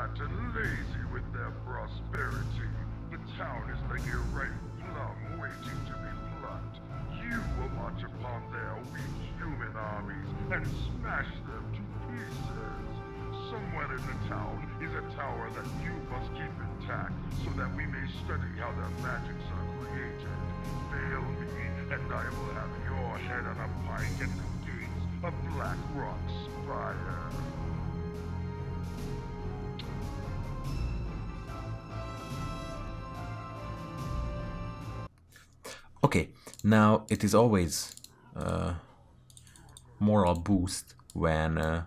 fat and lazy with their prosperity. The town is like a ripe plum waiting to be plucked. You will march upon their weak human armies and smash them to pieces. Somewhere in the town is a tower that you must keep intact so that we may study how their magics are created. Fail me, and I will have your head on a pike and the gates of Black Rock Spire. Okay, now it is always moral boost when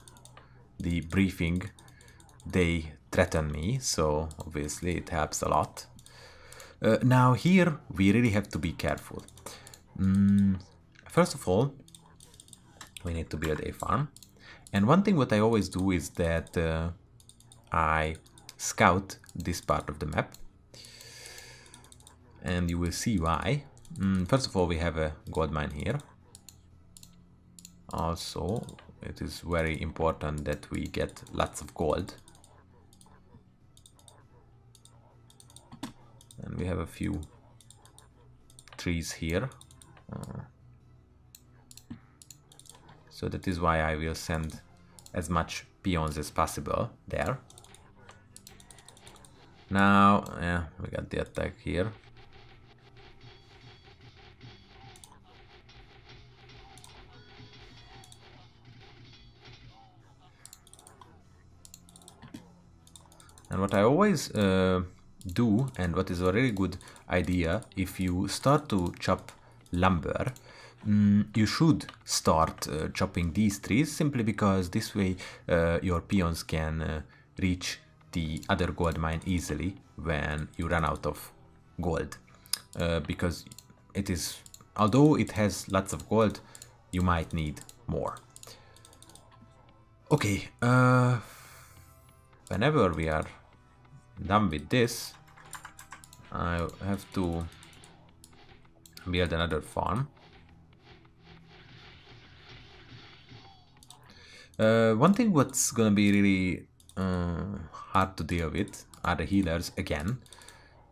the briefing they threaten me, so obviously it helps a lot. Now here we really have to be careful. First of all, we need to build a farm, and one thing what I always do is that I scout this part of the map, and you will see why. First of all, we have a gold mine here. Also, it is very important that we get lots of gold. And we have a few trees here. So that is why I will send as much peons as possible there. Now, yeah, we got the attack here. And what I always do, and what is a really good idea, if you start to chop lumber, you should start chopping these trees, simply because this way your peons can reach the other gold mine easily when you run out of gold. Because it is, although it has lots of gold, you might need more. Okay, whenever we are done with this, I have to build another farm. One thing what's gonna be really hard to deal with are the healers again.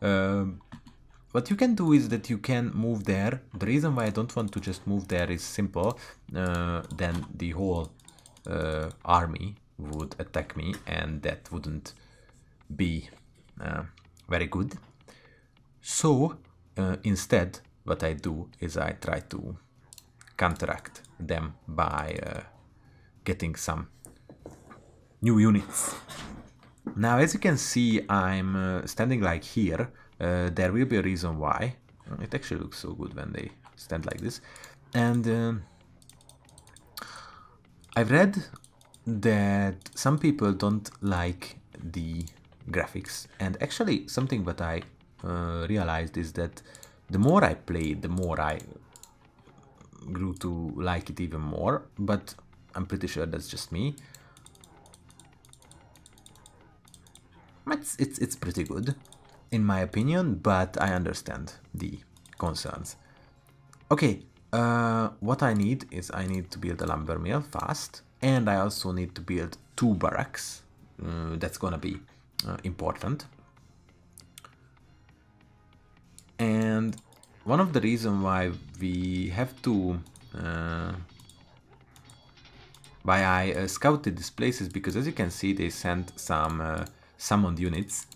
What you can do is that you can move there. The reason why I don't want to just move there is simple. Then the whole army would attack me, and that wouldn't be very good. So instead, what I do is I try to counteract them by getting some new units. Now, as you can see, I'm standing like here. There will be a reason why. It actually looks so good when they stand like this. And I've read that some people don't like the graphics, and actually something that I realized is that the more I played, the more I grew to like it even more, but I'm pretty sure that's just me. It's pretty good in my opinion, but I understand the concerns. Okay, what I need is I need to build a lumber mill fast, and I also need to build 2 barracks. That's gonna be important. And one of the reasons why we have to why I scouted this place is because, as you can see, they sent some summoned units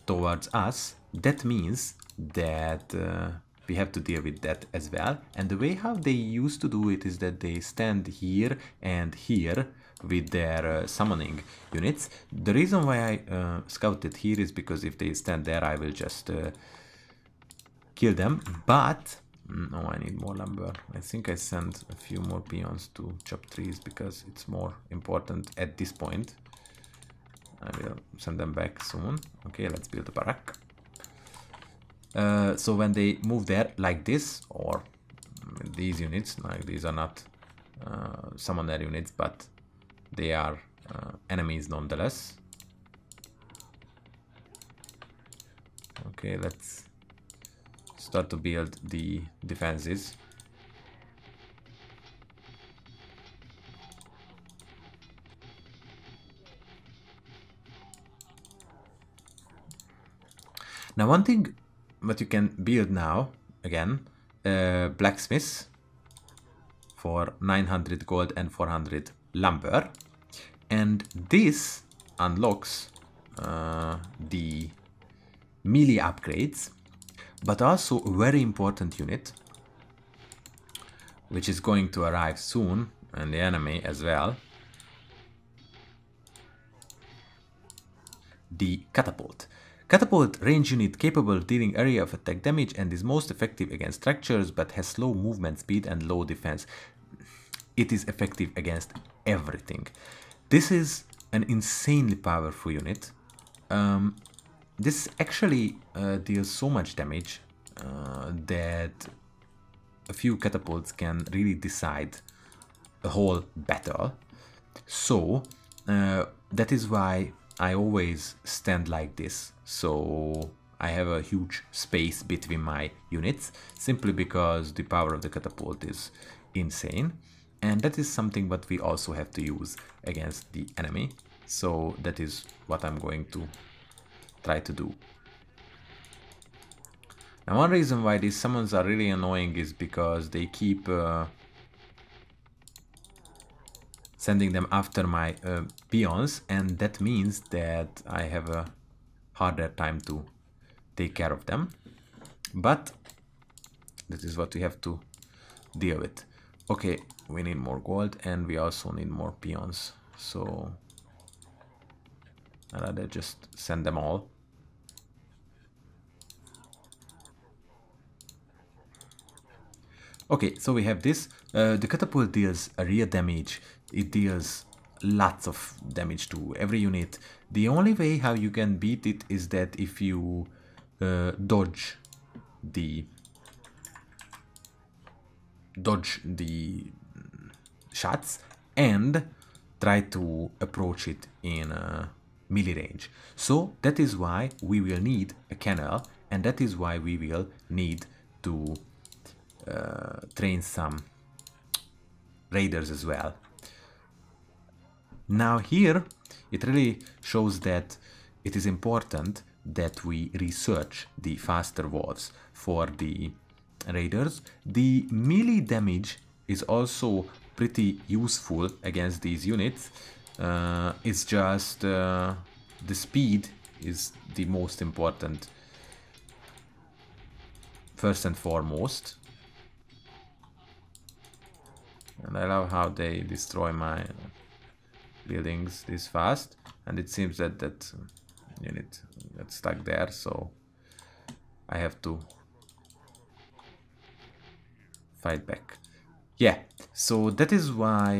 towards us. That means that we have to deal with that as well. And the way how they used to do it is that they stand here and here with their summoning units. The reason why I scouted here is because if they stand there, I will just kill them. But no, I need more lumber. I think I sent a few more peons to chop trees because it's more important at this point. I will send them back soon. Okay, let's build a barrack. So when they move there like this, or these units, like these are not summoner units, but they are enemies nonetheless. Okay, let's start to build the defenses. Now one thing that you can build now, again, blacksmith for 900 gold and 400 lumber, and this unlocks the melee upgrades, but also a very important unit which is going to arrive soon, and the enemy as well, the catapult. Catapult range unit capable of dealing area of attack damage and is most effective against structures but has slow movement speed and low defense. It is effective against everything. This is an insanely powerful unit. This actually deals so much damage that a few catapults can really decide a whole battle. So that is why I always stand like this, so I have a huge space between my units, simply because the power of the catapult is insane, and that is something that we also have to use against the enemy, so that is what I'm going to try to do. Now one reason why these summons are really annoying is because they keep sending them after my peons, and that means that I have a harder time to take care of them. But that is what we have to deal with. Okay, we need more gold and we also need more peons. So I'd rather just send them all. Okay, so we have this. The catapult deals a real damage. It deals lots of damage to every unit. The only way how you can beat it is that if you dodge the shots and try to approach it in melee range. So that is why we will need a canal, and that is why we will need to train some raiders as well. Now here it really shows that it is important that we research the faster wolves for the raiders. The melee damage is also pretty useful against these units. It's just the speed is the most important first and foremost. And I love how they destroy my buildings this fast, and it seems that that unit got stuck there, so I have to fight back. Yeah, so that is why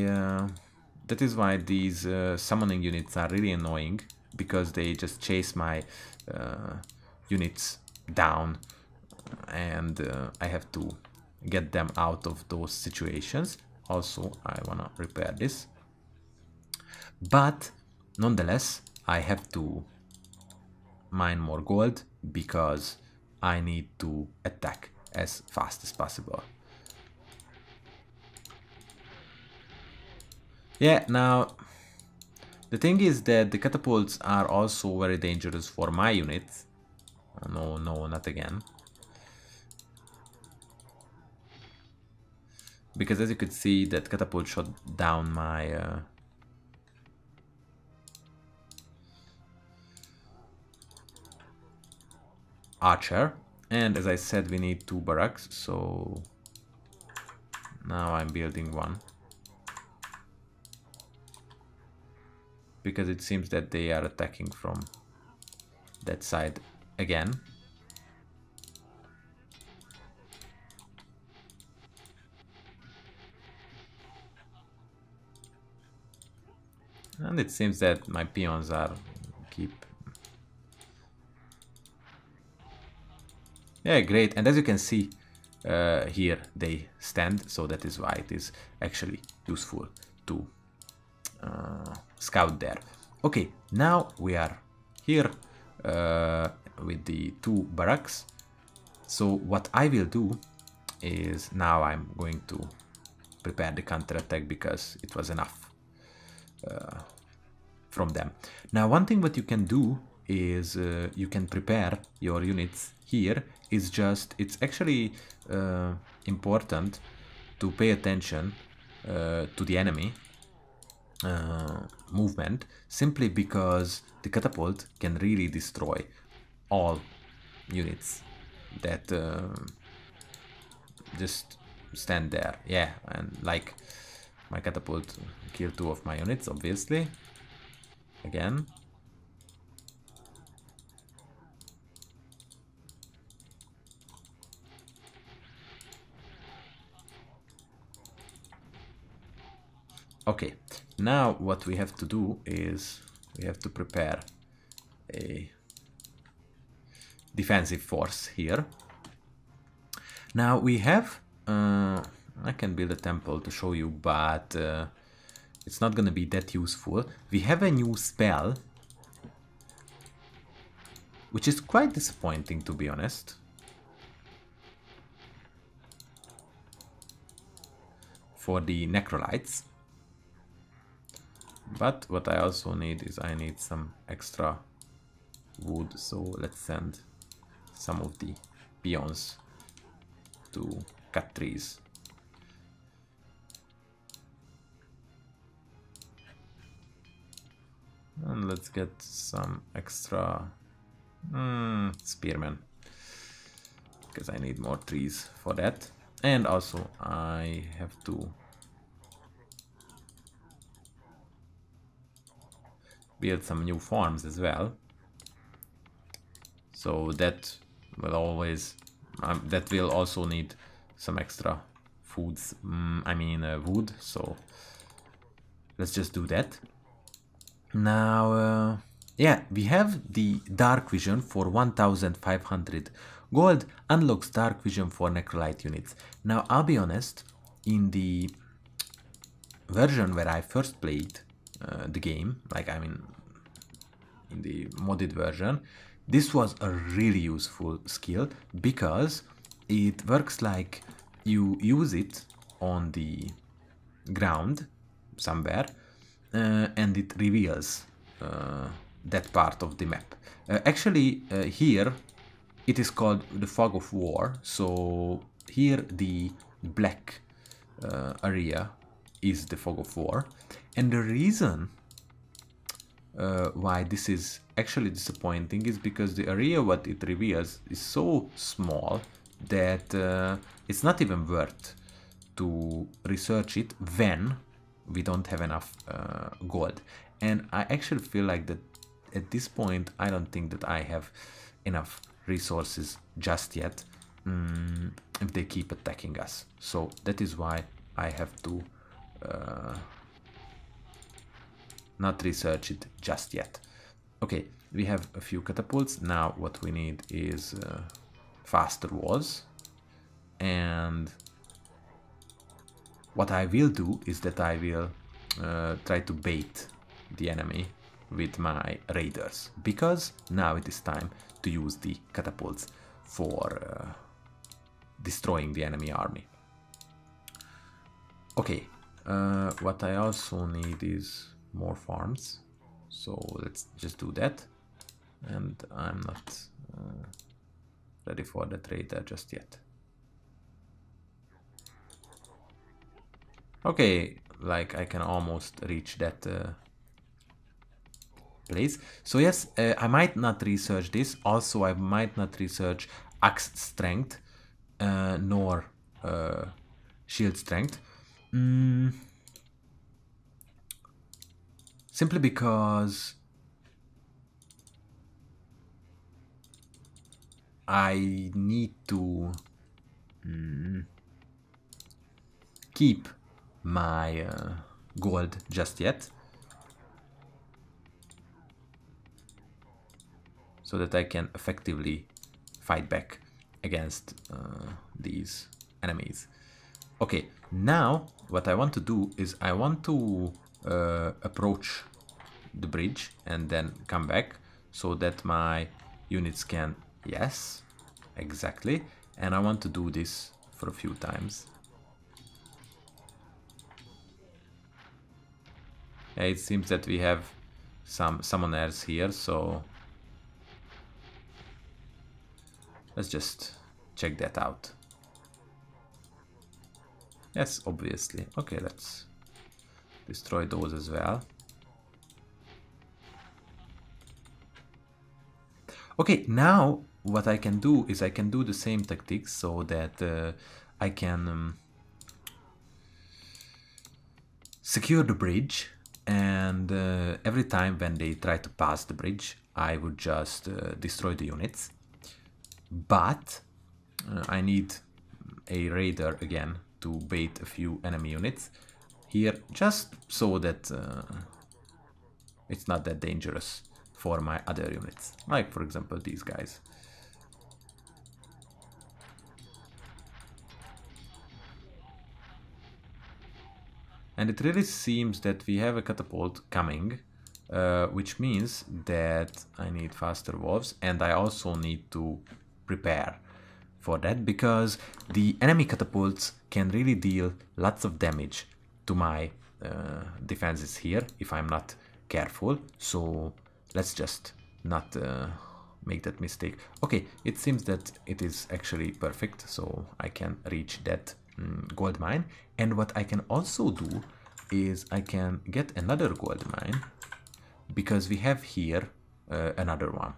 these summoning units are really annoying, because they just chase my units down, and I have to get them out of those situations. Also, I wanna repair this, but nonetheless I have to mine more gold because I need to attack as fast as possible. Yeah, now the thing is that the catapults are also very dangerous for my units. No, not again. Because as you could see, that catapult shot down my archer, and as I said, we need 2 barracks, so now I'm building one, because it seems that they are attacking from that side again. And it seems that my peons are keep... Yeah, great. And as you can see, here they stand, so that is why it is actually useful to scout there. Okay, now we are here with the 2 barracks. So what I will do is, now I'm going to prepare the counter-attack because it was enough from them. Now one thing that you can do is you can prepare your units here. Is just, it's actually important to pay attention to the enemy movement, simply because the catapult can really destroy all units that just stand there. Yeah, and like my catapult killed 2 of my units, obviously. Again. Okay, now what we have to do is we have to prepare a defensive force here. Now we have, I can build a temple to show you, but it's not gonna be that useful. We have a new spell, which is quite disappointing, to be honest. For the necrolytes. But what I also need is I need some extra wood, so let's send some of the peons to cut trees. And let's get some extra spearmen, because I need more trees for that. And also I have to build some new farms as well, so that will always that will also need some extra foods, wood, so let's just do that. Now yeah, we have the dark vision for 1500 gold, unlocks dark vision for necrolyte units. Now I'll be honest, in the version where I first played the game, in the modded version, this was a really useful skill, because it works like you use it on the ground somewhere and it reveals that part of the map. Actually here it is called the fog of war, so here the black area is the fog of war. And the reason why this is actually disappointing is because the area what it reveals is so small that it's not even worth to research it when we don't have enough gold. And I actually feel like that at this point I don't think that I have enough resources just yet if they keep attacking us. So that is why I have to not research it just yet. Okay, we have a few catapults. Now what we need is faster walls. And what I will do is that I will try to bait the enemy with my raiders, because now it is time to use the catapults for destroying the enemy army. Okay, what I also need is more farms, so let's just do that. And I'm not ready for the trader just yet. Okay, like I can almost reach that place. So yes, I might not research this. Also, I might not research axe strength nor shield strength. Simply because I need to keep my gold just yet, so that I can effectively fight back against these enemies. Okay, now what I want to do is I want to approach the bridge and then come back, so that my units can, yes, exactly, and I want to do this for a few times. Yeah, it seems that we have some summoners here, so Let's just check that out. Yes, obviously. Okay, let's destroy those as well. Okay, now what I can do is I can do the same tactics so that I can secure the bridge, and every time when they try to pass the bridge, I would just destroy the units. But I need a raider again to bait a few enemy units here, just so that it's not that dangerous for my other units, like for example these guys. And it really seems that we have a catapult coming, which means that I need faster wolves, and I also need to prepare for that, because the enemy catapults can really deal lots of damage to my defenses here if I'm not careful. So let's just not make that mistake. Okay, it seems that it is actually perfect, so I can reach that gold mine. And what I can also do is I can get another gold mine, because we have here another one.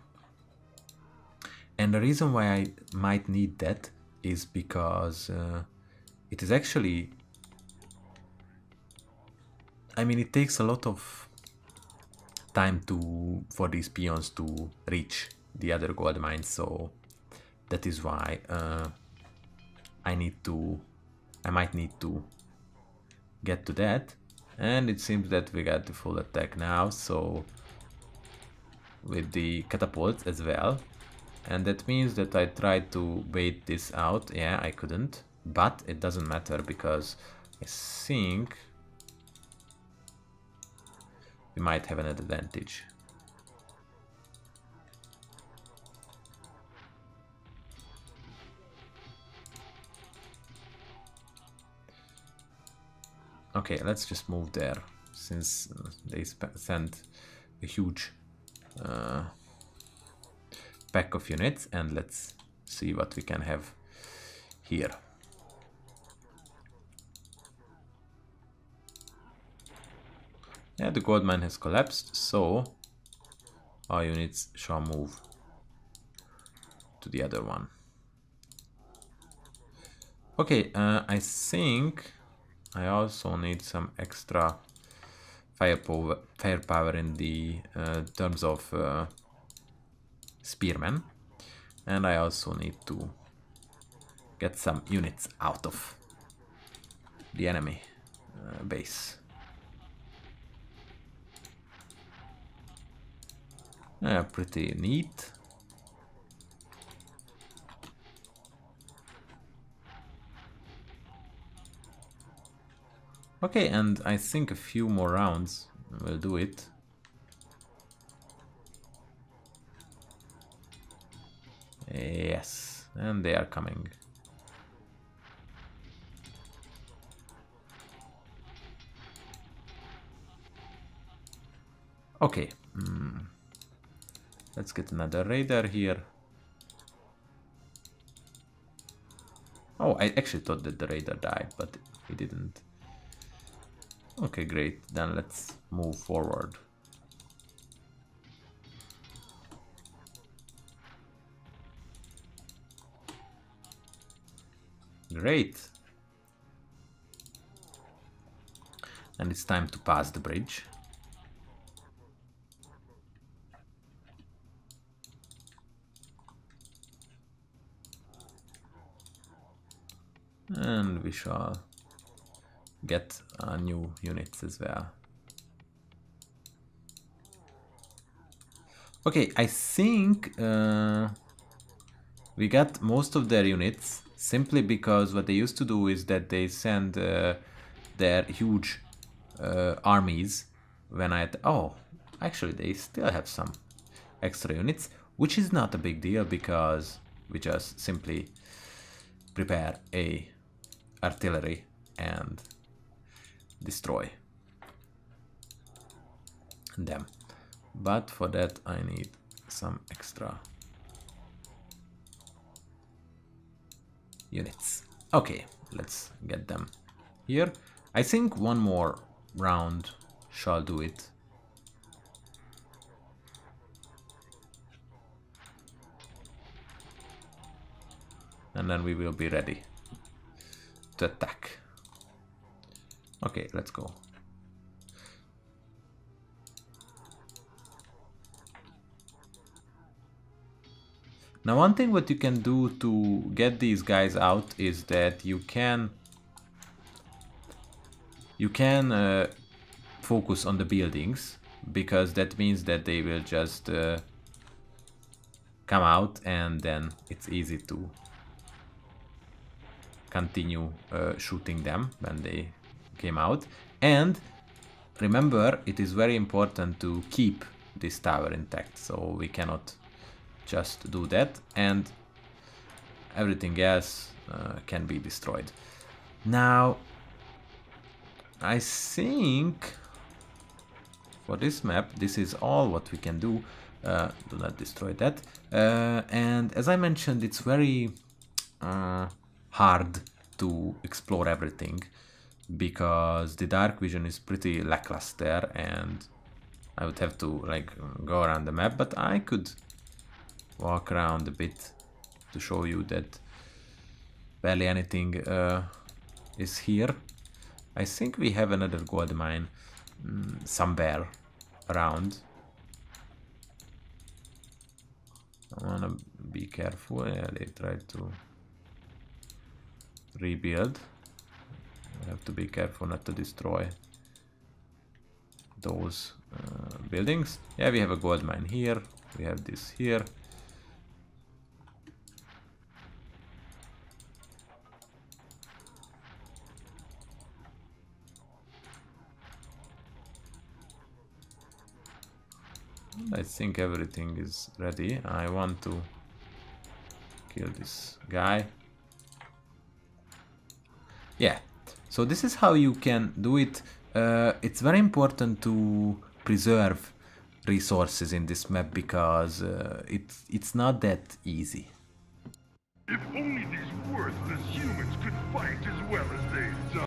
And the reason why I might need that is because it is actually, I mean, it takes a lot of time for these peons to reach the other gold mines, so that is why I might need to get to that. And it seems that we got the full attack now, so with the catapults as well. And that means that I tried to bait this out. Yeah, I couldn't, but it doesn't matter, because I think we might have an advantage. Okay, let's just move there, since they sent a huge pack of units, and let's see what we can have here. Yeah, the gold mine has collapsed, so our units shall move to the other one. Okay, I think I also need some extra firepower in the terms of spearmen, and I also need to get some units out of the enemy base. Pretty neat. Okay, and I think a few more rounds will do it. Yes, and they are coming. Okay, let's get another raider here. Oh, I actually thought that the raider died, but he didn't. Okay, great. Then let's move forward. Great. And it's time to pass the bridge. And we shall get new units as well. Okay, I think we got most of their units, simply because what they used to do is that they send their huge armies when oh, actually they still have some extra units, which is not a big deal, because we just simply prepare a artillery and destroy them. But for that I need some extra units. Okay, let's get them here. I think one more round shall do it. And then we will be ready to attack. Okay, let's go. Now one thing what you can do to get these guys out is that you can focus on the buildings, because that means that they will just come out, and then it's easy to continue shooting them when they came out. And remember, it is very important to keep this tower intact, so we cannot just do that, and everything else can be destroyed. Now I think for this map this is all what we can do. Do not destroy that. And as I mentioned, it's very hard to explore everything because the dark vision is pretty lackluster, and I would have to like go around the map, but I could walk around a bit to show you that barely anything is here. I think we have another gold mine somewhere around. I wanna be careful. Yeah, they tried to rebuild. I have to be careful not to destroy those buildings. Yeah, we have a gold mine here. We have this here. I think everything is ready. I want to kill this guy. Yeah, so this is how you can do it. It's very important to preserve resources in this map because it's not that easy. If only these worthless humans could fight as well as they've done.